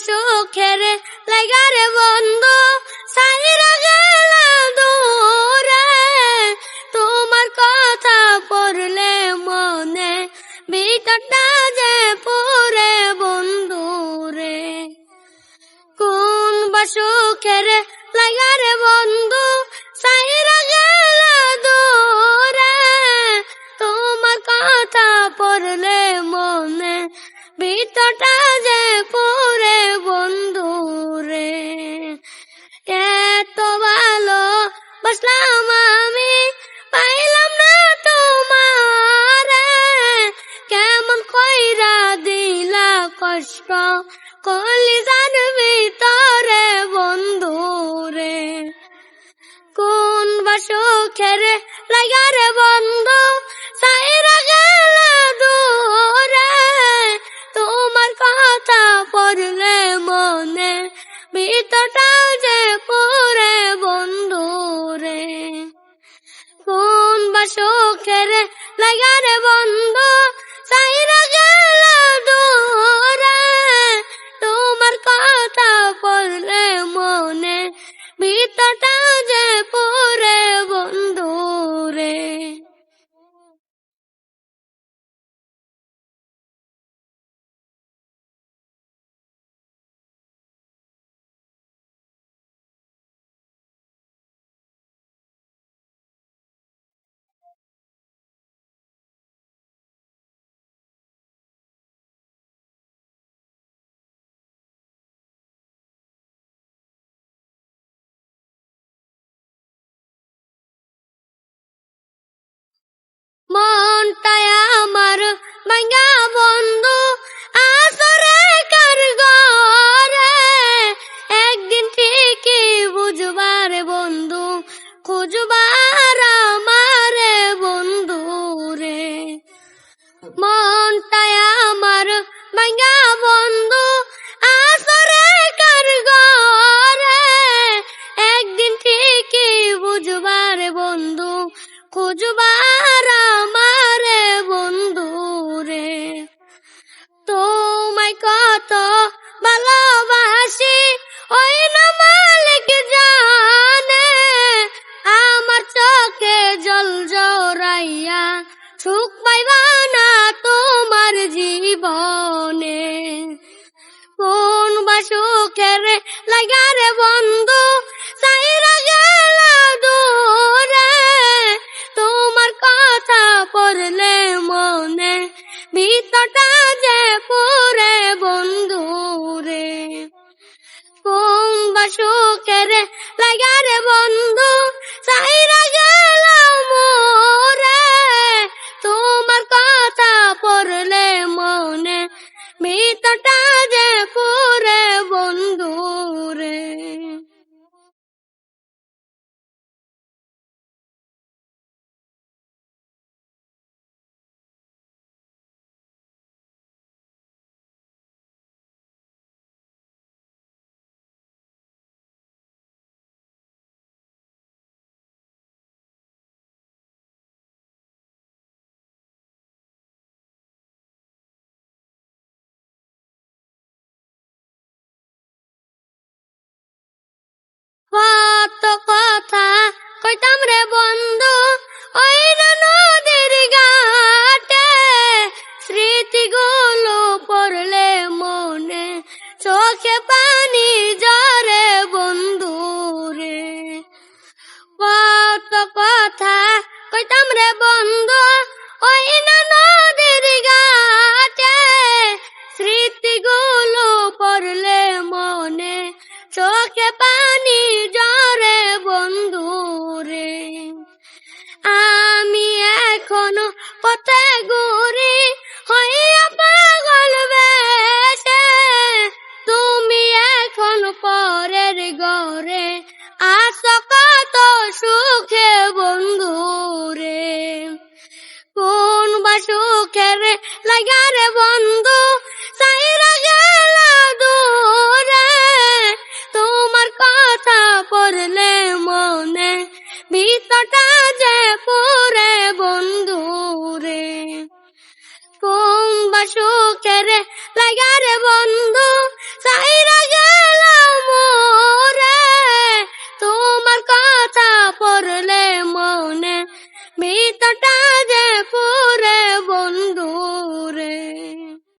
সুখের লাগারে বন্ধু সাইরা গেলা দূরে, তোমার কথা পড়লে মনে ভিতরটা যে পুরে বন্ধু রে। কোন বা সুখের লাগারে বন্ধু সাইরা গেলা দূরে, তোমার কথা পড়লে মনে ভিতরটা যে পুরে বন্ধু রে। এত ভালো বাসলাম আমি পাইলাম না তোমারে, কেমন কইরা দিলা কষ্ট কলিজার ভিতরে বন্ধু রে। কোন বা সুখের লাগারে বন্ধু সাইরা গেলা দূরে, তোমার কথা পড়লে মনে ভিতরটা যে পুরে বন্ধু রে। কোন বা সুখের লাগারে বন্ধু সাইরা গেলা দূরে, তোমার কথা পড়লে মনে ভিতরটা যে পুরে বন্ধু রে। মনটায় আমার ভাঙা বন্ধু আসরে কার ঘরে, একদিন ঠিকই বুঝবার বন্ধু খুঁজবার আমারে বন্ধু রে। মনটায় আমার ভাঙা বন্ধু আসরে কার ঘরে, একদিন ঠিকই বুঝবার বন্ধু খুঁজবার আমারে বন্ধু রে। তোমায় কত ভালোবাসি ওই না মালিক জানে, আমার চোখে জল জড়াইয়া সুখ পাইবা না তোমার জীবনে। কোন বা সুখের লাগারে বন্ধু সাইরা গেলা দূরে, তোমার কথা পড়লে মনে ভিতরটা যে পুরে বন্ধু রে। কোন বা সুখের লাগারে বন্ধু সাইরা গেলা মোরে, তোমার কথা পড়লে মনে ভিতরটা যে পুরে বন্ধু রে। কত কথা কইতাম রে বন্ধু ওই না নদীর ঘাটে, স্মৃতিগুলো পড়লে মনে চোখে পানি ঝরে বন্ধু রে। কত কথা কইতাম রে বন্ধু ওই না নদীর ঘাটে, স্মৃতিগুলো পড়লে মনে চোখে পানি ঝরে বন্ধু রে। আমি এখনো পথে ঘুরি হইয়া পাগল বেশে, তুমি এখন পরের ঘরে আসো কত সুখে বন্ধু রে। কোন বা সুখের লাগারে বন্ধু সাইরা গেলা দূরে, তোমার কথা পড়লে মনে ভিতরটা যে পুরে বন্ধু রে। কোন তোমার সুখের লাগারে বন্ধু সাইরা গেলাম মোরে তোমার কথা পড়লে মনে ভিতরটা